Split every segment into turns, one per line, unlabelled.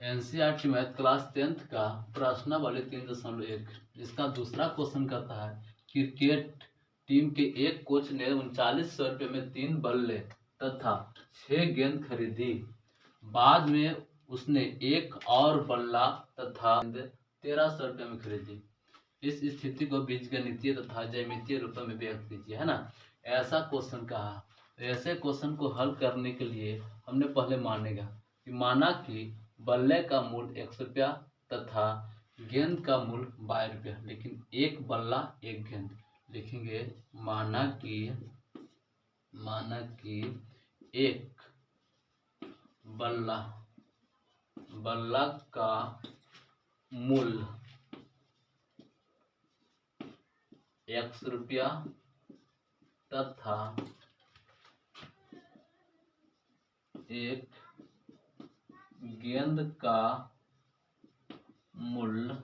NCERT math class 10th का प्रश्नावली 3.1 जिसका दूसरा क्वेश्चन कहता है क्रिकेट टीम के एक कोच ने 3900 रुपये में 3 बल्ले तथा 6 गेंद खरीदी। बाद में उसने एक और बल्ला तथा 1300 रुपये में खरीदी। इस स्थिति को बीजगणितीय तथा ज्यामितीय रूप में व्यक्त कीजिए, है ना। ऐसा क्वेश्चन कहा। ऐसे क्वेश्चन को हल करने के लिए हमने पहले माना कि बल्ले का मूल्य 100 रुपया तथा गेंद का मूल्य 22 रुपया, लेकिन एक बल्ला एक गेंद लिखेंगे। माना कि एक बल्ला का मूल्य 100 रुपया तथा एक गेंद का मूल्य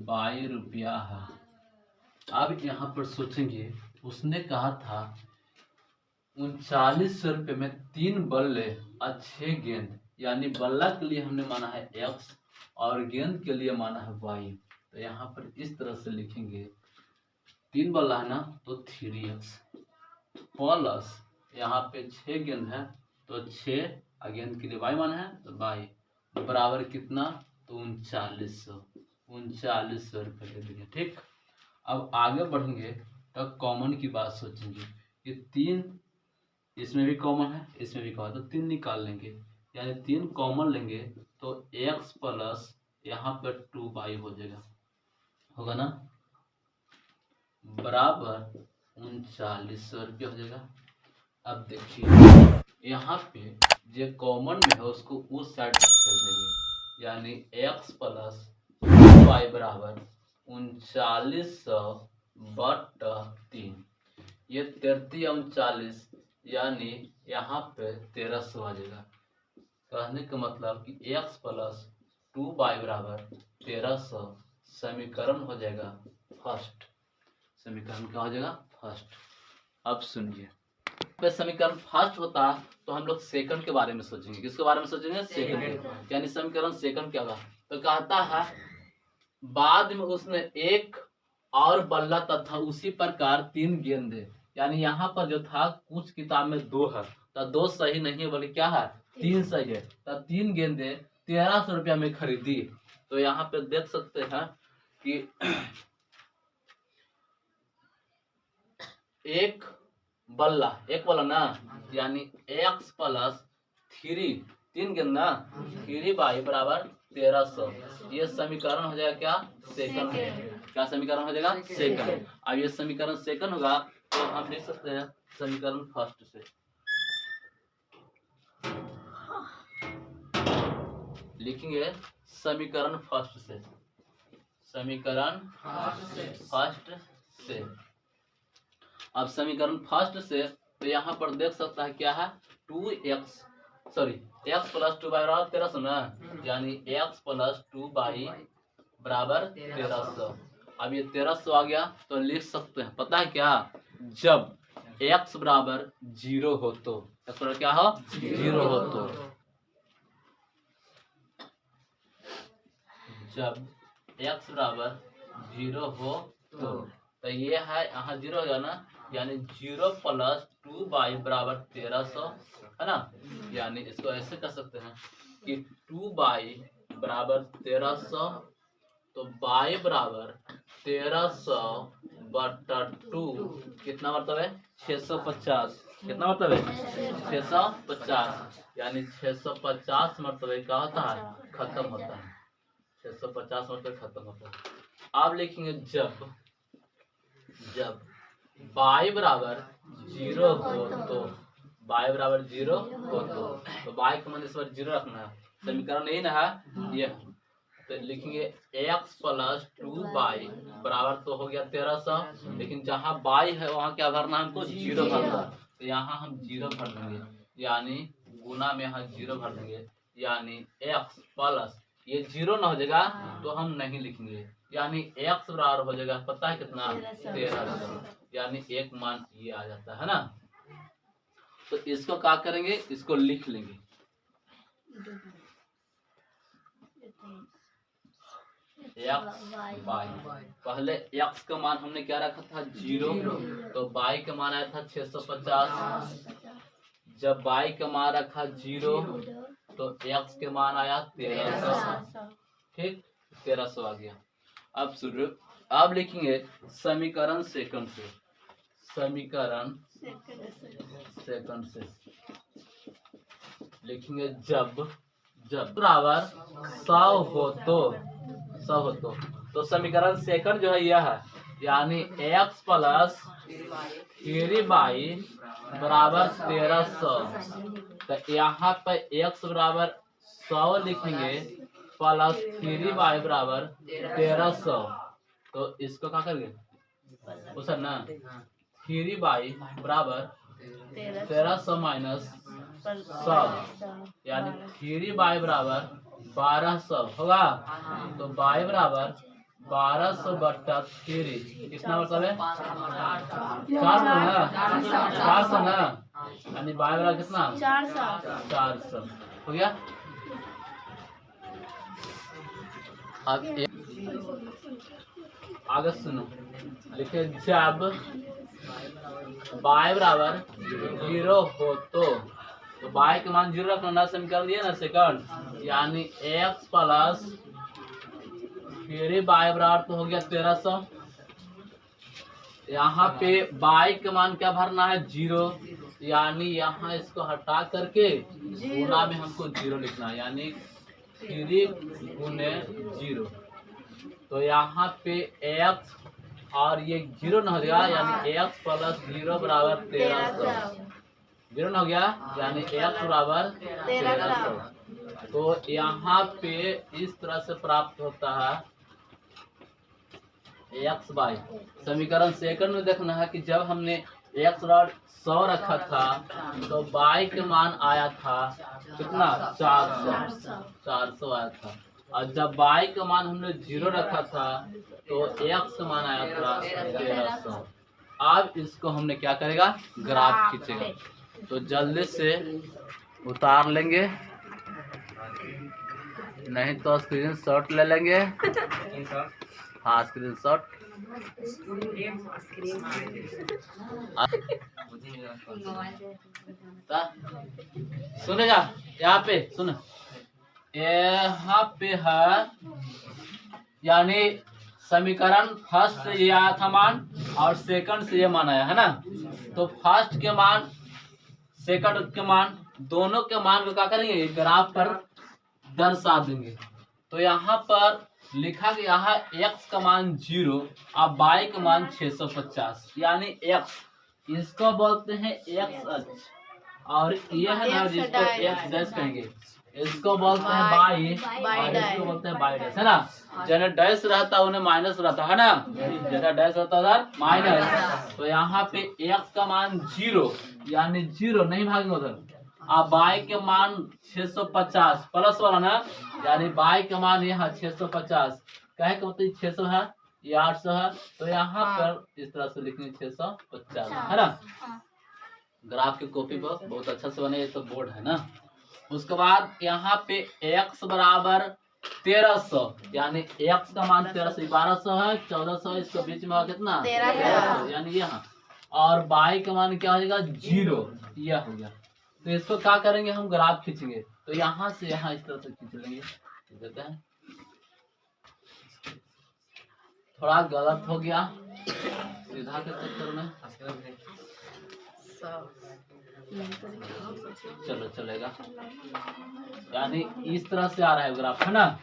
22 रुपया है। अब यहाँ पर सोचेंगे, उसने कहा था 3900 रुपये में 3 बल्ले और 6 गेंद, यानी बल्ला के लिए हमने माना है x और गेंद के लिए माना है y। तो यहाँ पर इस तरह से लिखेंगे, 3 बल्ला है ना तो 3x प्लस यहाँ पे 6 गेंद है तो 6 गेंद के लिए y माना है तो y बराबर कितना, तो 3900 रुपये ले देंगे। ठीक, अब आगे बढ़ेंगे तो कॉमन की बात सोचेंगे कि 3 इसमें भी कॉमन है इसमें भी कॉमन, तो 3 निकाल लेंगे, यानी 3 कॉमन लेंगे तो x प्लस यहाँ पर 2y हो जाएगा, होगा ना, बराबर 3900 रुपये हो जाएगा। अब देखिए यहाँ पे जो कॉमन में है उसको उस साइड कर देंगे, यानी x प्लस 2y बराबर 3900 बटा 3। ये 33 या 39, यानी यहाँ पे 1300 आ जाएगा। कहने का मतलब कि x प्लस 2y बराबर 1300 समीकरण हो जाएगा फर्स्ट। समीकरण क्या हो जाएगा, फर्स्ट। अब सुनिए, पे समीकरण फर्स्ट होता तो हम लोग सेकंड के बारे में सोचेंगे। किसके बारे में सोचेंगे, सेकंड, यानी समीकरण सेकंड क्या होगा। तो कहता है बाद में उसने एक और बल्ला तथा उसी प्रकार 3 गेंदे, यानी यहाँ पर जो था कुछ किताब में 2 है तो 2 सही नहीं है, बल्कि क्या है 3 सही है। तो 3 गेंदे 1300 रुपया में खरीदी। तो यहाँ पे देख सकते हैं कि एक बल्ला ना, यानी x प्लस 3 गेंद ना 3y बराबर 1300। ये समीकरण हो जाएगा क्या, सेकंड। क्या समीकरण हो जाएगा, सेकंड। अब ये समीकरण सेकंड होगा तो हम लिख सकते हैं समीकरण फर्स्ट से। लिखेंगे समीकरण फर्स्ट से, समीकरण फर्स्ट से। अब समीकरण फर्स्ट से तो यहाँ पर देख सकता है क्या है, x प्लस 2y बराबर 1300 ना, यानी x प्लस 2y बराबर 1300। अब ये 1300 आ गया तो लिख सकते हैं, पता है क्या, जब x बराबर 0 हो तो, x बराबर क्या हो, 0 हो तो, जब x बराबर 0 हो तो ये है यहाँ 0 हो गया ना, यानी 0 प्लस 2y बराबर 1300, है ना। यानी इसको ऐसे कर सकते हैं कि 2y बराबर 1300, तो y बराबर 1300 बटा 2 कितना मतलब है 650। कितना मतलब है 650, यानी 650 मतलब क्या होता है, खत्म होता है। 650 मतलब खत्म होता है। अब लिखेंगे जब y बराबर 0 हो तो, y बराबर 0 हो तो y का मान इस बार 0 रखना है। समीकरण यही ना है ये, तो लिखेंगे x प्लस 2y बराबर तो हो गया 1300, लेकिन जहाँ y है वहाँ क्या भरना है हमको, 0 भरना। तो यहाँ हम 0 भर देंगे, यानी गुना में यहाँ 0 भर देंगे, यानी x प्लस ये 0 ना हो जाएगा तो हम नहीं लिखेंगे, यानी x बराबर हो जाएगा पता है कितना, 1300, यानी एक मान ये आ जाता है ना। तो इसको क्या करेंगे, इसको लिख लेंगे। X Y. पहले एक्स का मान हमने क्या रखा था 0, तो वाई का मान आया था 650। जब वाई का मान रखा 0 तो एक्स के मान आया 1300। ठीक, 1300 आ गया। अब शुरू, अब लिखेंगे समीकरण सेकंड से, समीकरण सेकंड से लिखेंगे जब बराबर 100 हो तो समीकरण सेकंड जो है यह है, यानी x प्लस 3y बराबर 1300। तो यहाँ पे x बराबर 100 लिखेंगे प्लस 3y बराबर 1300। तो इसको क्या करेंगे उसे ना 3y बराबर 1300 माइनस 100, यानी 3y बराबर 1200 होगा। तो y बराबर 1200 बट्टा 3, कितना मतलब है 400 ना, यानी y बराबर कितना 400 हो गया। अब आगे सुनो, लिखे जब y बराबर 0 हो तो y के मान 0 रखना ना, समीकरण दिया ना सेकंड, यानी x प्लस 3y बराबर तो हो गया 1300। यहाँ पे y के मान क्या भरना है 0, यानी यहाँ इसको हटा करके गुना में हमको 0 लिखना है, यानी 3 गुने 0। तो यहाँ पे x और ये 0 न हो गया, यानी x प्लस 0 बराबर 1300। 0 न हो गया, यानी x बराबर 1300। तो यहाँ पे इस तरह से प्राप्त होता है एक्स वाई। समीकरण सेकंड में देखना है कि जब हमने एक्स बराबर 100 रखा था तो वाई के मान आया था कितना 400 आया था, और जब वाई का मान हमने 0 रखा था तो एक्स का मान आया था 1300। अब इसको हमने क्या करेगा ग्राफ खींचेगा, तो जल्दी से उतार लेंगे, नहीं तो स्क्रीन शॉट ले लेंगे। हाँ स्क्रीन शॉट। सुनेगा, यहाँ पे सुन, यहाँ पे है, यानी समीकरण फर्स्ट से ये आया था मान और सेकंड से ये मान आया है ना। तो फर्स्ट के मान सेकंड के मान दोनों के मान को क्या करेंगे ग्राफ पर दर्शा देंगे। तो यहाँ पर लिखा गया है x का मान 0 और y का मान 650, यानी x इसको बोलते हैं x अक्ष, और ये है ना जिसको x डैश कहेंगे, इसको बोलते हैं y और इसको बोलते हैं y डैश, है ना। जहाँ डैश रहता है उन्हें माइनस रहता है ना, जहाँ डैश रहता है उधर माइनस। तो यहाँ पे x का मान 0, यानी 0 नहीं भागेंगे उधर, अब y के मान 650 प्लस वाला ना, यानी y के मान यहाँ 650, कहे कि मतलब 600 है ये 800 है, तो यहाँ पर इस तरह से लिखेंगे 650, है ना। ग्राफ की कॉपी पर बहुत अच्छा से बने, ये तो बोर्ड है ना। उसके बाद यहाँ पे x बराबर 1300, यानी x का मान 1300, 1200 है 1400, इसके बीच में कितना 1300, यानी यहाँ, और y का मान क्या हो जाएगा 0, यह हो गया। तो इसको क्या करेंगे हम ग्राफ खींचेंगे, तो यहाँ से यहाँ इस तरह से खींच लेंगे, देते हैं। थोड़ा गलत हो गया सीधा के चक्कर में, चलो चलेगा, यानी इस तरह से आ रहा है ग्राफ, है ना।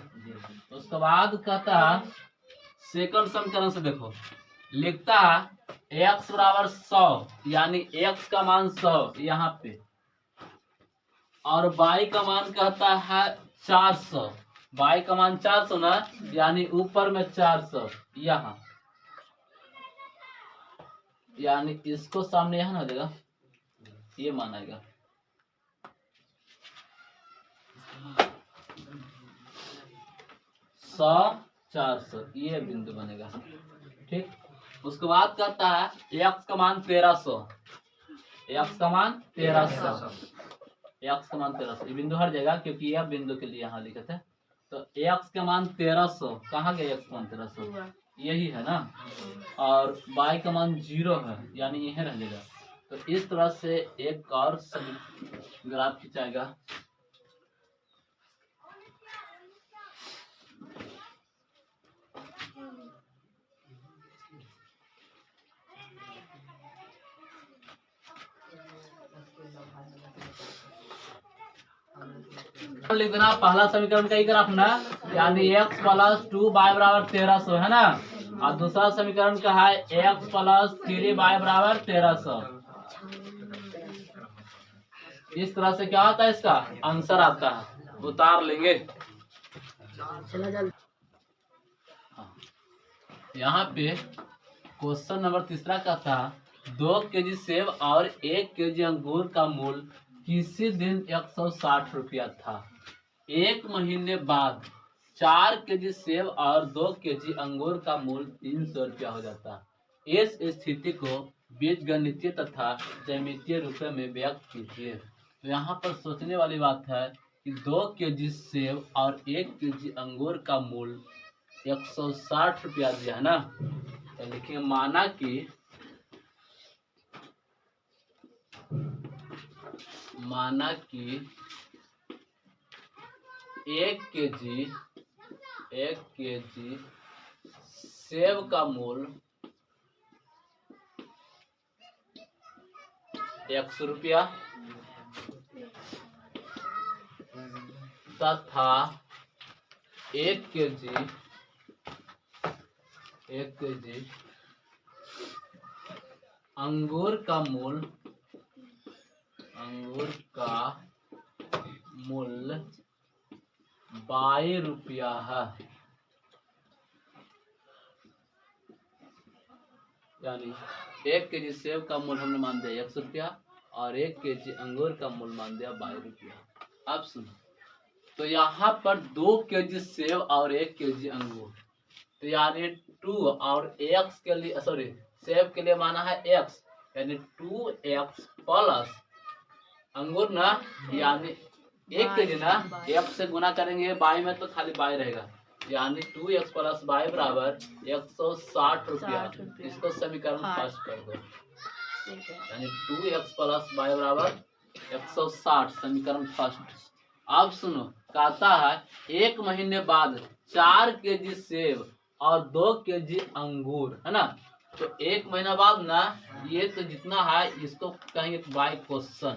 उसके बाद कहता है सेकंड समीकरण से देखो, लिखता है x बराबर 100, यानी x का मान 100 यहाँ पे, और y का मान कहता है 400, y का मान 400 ना, यानी ऊपर में 400 यहाँ, यानी इसको सामने यहाँ ना देगा, ये मान आएगा। सौ 400 ये बिंदु बनेगा, ठीक। उसके बाद कहता है x का मान 1300, x का मान 1300, x का मान 1300, ये बिंदु हट जाएगा क्योंकि यह बिंदु के लिए यहाँ लिखे थे। तो x का मान 1300, कहाँ गया x मान 1300, यही है ना, और y का मान 0 है, यानी यही रह जाएगा। तो इस तरह से एक और ग्राफ खिंचाएगा। लिख देना पहला समीकरण का ही ग्राफ ना, यानी x प्लस 2y बराबर 1300 है ना, और दूसरा समीकरण का है x प्लस 3y बराबर 1300। इस तरह से क्या होता है, इसका आंसर आता है, उतार लेंगे। यहाँ पे क्वेश्चन नंबर तीसरा का था 2 केजी सेब और 1 केजी अंगूर का मूल्य किसी दिन 160 रुपया था। 1 महीने बाद 4 केजी सेब और 2 केजी अंगूर का मूल्य 300 रुपया हो जाता। इस स्थिति को बीजगणितीय तथा ज्यामितीय रूप में व्यक्त कीजिए। तो यहाँ पर सोचने वाली बात है कि 2 केजी सेब और 1 केजी अंगूर का मूल्य 160 रुपया दिया है ना, तो लिखिए माना कि 1 केजी सेब का मूल्य 100 रुपया तथा 1 केजी अंगूर का मूल्य 22 रुपया है। यानी 1 केजी सेब का मूल्य हमने मान दिया 100 रुपया और 1 केजी अंगूर का मूल्य मान दिया 22 रुपया। अब सुनो, तो यहाँ पर 2 केजी सेब और 1 केजी अंगूर, तो यानी 2 और x के लिए, सॉरी सेब के लिए माना है x, यानी 2x प्लस अंगूर ना, यानी 1 केजी ना, x से गुना करेंगे y में तो खाली y रहेगा, यानी 2x प्लस y बराबर 160 रुपया। इसको समीकरण फर्स्ट कर दो, यानी 2x प्लस y बराबर 160, समीकरण फर्स्ट। अब सुनो, कहता है 1 महीने बाद 4 केजी सेब और 2 केजी अंगूर है ना, तो 1 महीना बाद ना, ये तो जितना है इसको कहेंगे बाय क्वेश्चन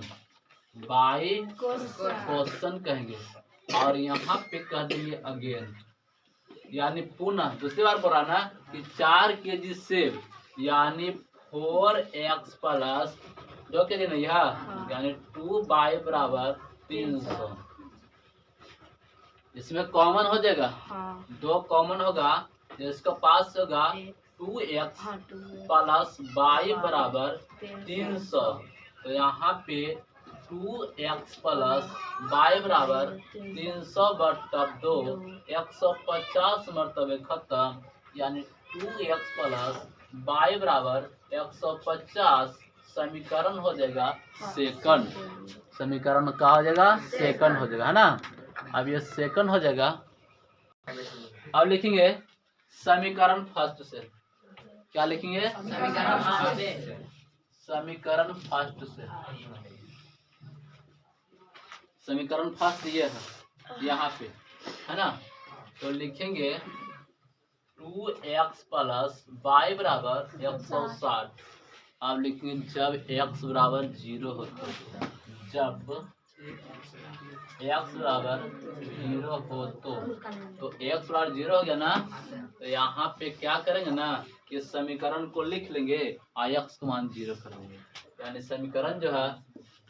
कहेंगे, और यहाँ पे कह देंगे अगेन, यानी पुनः दूसरी बार बोला ना कि 4 केजी सेब यानी 4x प्लस 2 केजी नहीं है, यानी 2y बराबर 300। इसमें कॉमन हो जाएगा, 2 कॉमन होगा, इसका पास होगा 2x प्लस y बराबर 300। तो यहाँ पे 2x प्लस y बराबर 300 बटा 2, 150 मरतबे खत्म, यानी 2x प्लस y बराबर 150, समीकरण हो जाएगा सेकंड। समीकरण क्या हो जाएगा, सेकंड हो जाएगा, है ना। अब ये सेकंड हो जाएगा। अब लिखेंगे समीकरण फर्स्ट से, क्या लिखेंगे, समीकरण फर्स्ट से। समीकरण फर्स्ट ये है यहाँ पे, है ना, तो लिखेंगे 2x प्लस y बराबर 160। अब लिखेंगे जब x बराबर 0 होता है, जब x बराबर 0 हो तो x बराबर 0 हो गया ना, तो यहाँ पे क्या करेंगे ना कि समीकरण को लिख लेंगे और x को मान 0 कर देंगे, यानी समीकरण जो है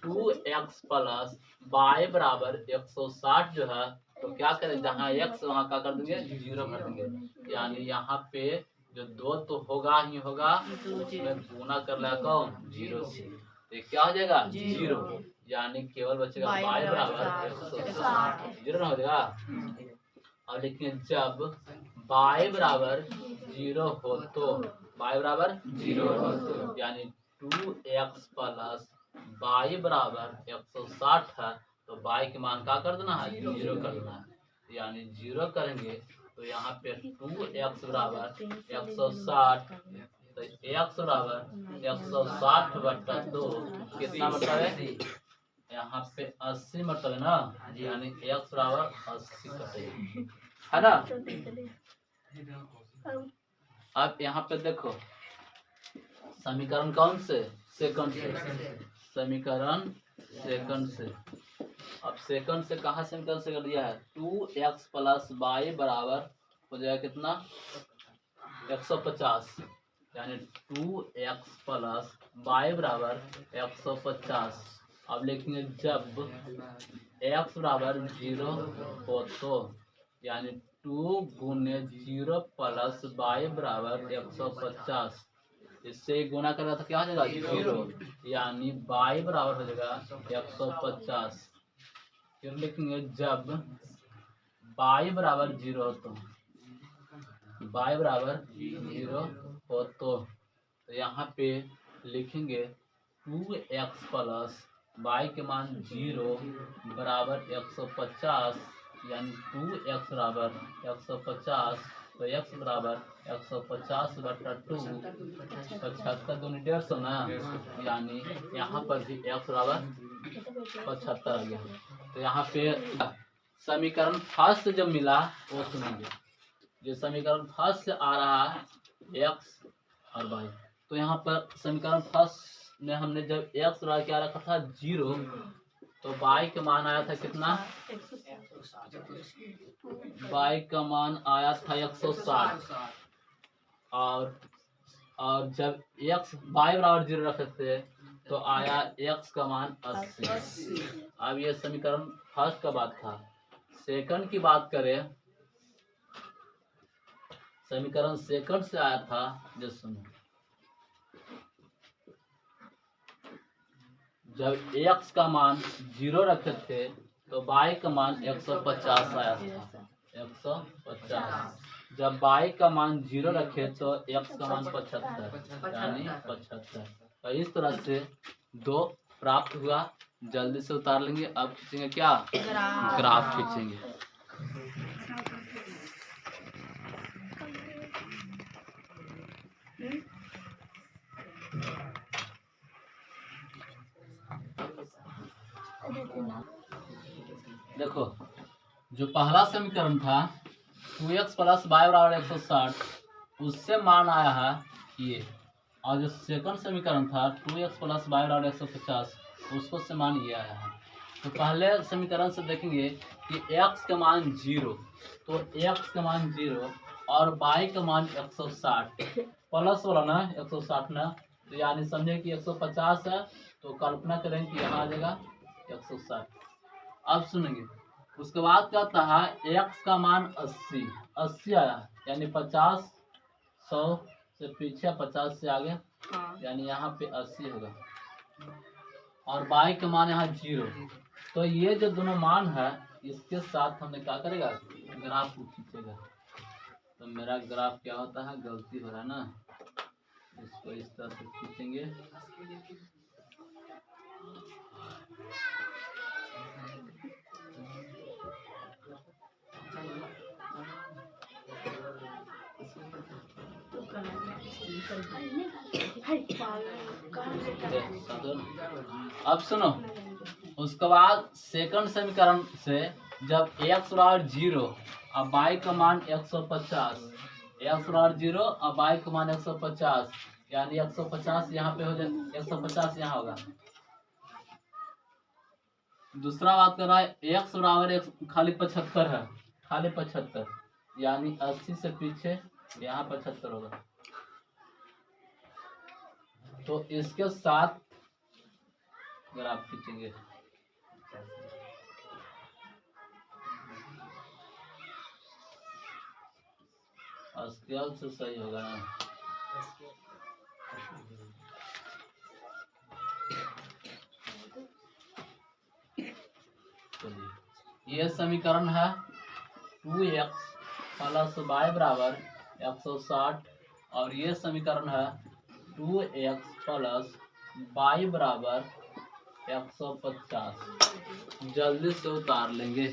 2x प्लस y बराबर 160 जो है, तो क्या करें, जहाँ x वहाँ क्या कर देंगे 0 कर देंगे, यानी यहाँ पे जो 2 तो होगा ही होगा, उसमें गुना कर लेगा कौन 0 से, तो क्या हो जाएगा 0, यानी केवल बचेगा y बराबर 160, 0 ना हो जाएगा। और लेकिन जब y बराबर 0 हो तो, y बराबर 0 हो तो, यानी 2x प्लस y बराबर 160 है, तो y के मान क्या कर देना है 0 कर देना है। यानी 0 करेंगे तो यहाँ पे 2x बराबर 160, तो x बराबर 160/2 कितना मतलब है, यहाँ पे 80 मतलब है ना, यानी x बराबर 80 कटेगा, है ना। अब यहाँ पे देखो समीकरण कौन से, सेकंड से, समीकरण सेकंड से। अब सेकंड से कहाँ समीकरण से कर दिया है, 2x प्लस वाई बराबर हो जाएगा कितना 150, यानी 2x प्लस वाई बराबर 150। अब लिखेंगे जब x बराबर 0 हो तो, यानी 2 गुने 0 प्लस वाई बराबर 150, इससे गुना करेगा तो क्या हो जाएगा 0, यानी वाई बराबर हो जाएगा 150। फिर लिखेंगे जब वाई बराबर 0 हो तो, वाई बराबर 0 हो तो यहाँ पे लिखेंगे 2x प्लस वाई के मान 0 बराबर 150, यानी 2x बराबर 150, तो x बराबर 150/2, 75 दूनी 150 ना, यानी यहाँ पर भी x बराबर 75 आ गया। तो यहाँ पे समीकरण फर्स्ट जब मिला वो सुनेंगे, जो समीकरण फर्स्ट से आ रहा है x और y, तो यहाँ पर समीकरण फर्स्ट में हमने जब x बराबर क्या रखा था 0, तो y का मान आया था कितना, y का मान आया था 160, और जब x y बराबर 0 रखे थे तो आया x का मान 80। अब ये समीकरण फर्स्ट का बात था। सेकंड की बात करें, समीकरण सेकंड से आया था, जो सुनो, जब x का मान 0 रखे थे तो y का मान 150 आया था, 150। जब y का मान 0 रखे तो x का मान 75, यानी 75। तो इस तरह से 2 प्राप्त हुआ, जल्दी से उतार लेंगे। अब खींचेंगे क्या, ग्राफ खींचेंगे। देखो जो पहला समीकरण था 2x प्लस वाई बराबर 160, उससे मान आया है ये, और जो सेकंड समीकरण था 2x प्लस वाई बराबर 150, उसको से मान ये आया है। तो पहले समीकरण से देखेंगे कि x का मान 0, तो x का मान 0 और y का मान 160, प्लस वाला ना 160 ना, तो यानी समझे कि 150 है, तो कल्पना करें कि यहाँ आ जाएगा 160। अब सुनेंगे, उसके बाद क्या था, x का मान 80 आया, यानी 50, 100 से पीछे 50 से आगे, यानी यहाँ पे 80 होगा, और y का मान यहाँ 0। तो ये जो दोनों मान है, इसके साथ हमने क्या करेगा, ग्राफ को खींचेगा। तो मेरा ग्राफ क्या होता है, गलती हो रहा है ना, इसको इस तरह से खींचेंगे। अब सुनो, उसके बाद सेकंड समीकरण से जब x बराबर 0 और y का मान 150, x बराबर 0 और y का मान 150, यानी 150 यहाँ पे हो जाए, 150 यहाँ होगा। दूसरा बात कर रहा है x बराबर खाली 75 है, खाली 75, यानी 80 से पीछे यहाँ 75 होगा। तो इसके साथ ग्राफ खींचेंगे। स्केल से सही होगा ना, चलिए ये समीकरण है 2x प्लस वाई बराबर 160, और ये समीकरण है 2x प्लस वाई बराबर 150। जल्दी से उतार लेंगे।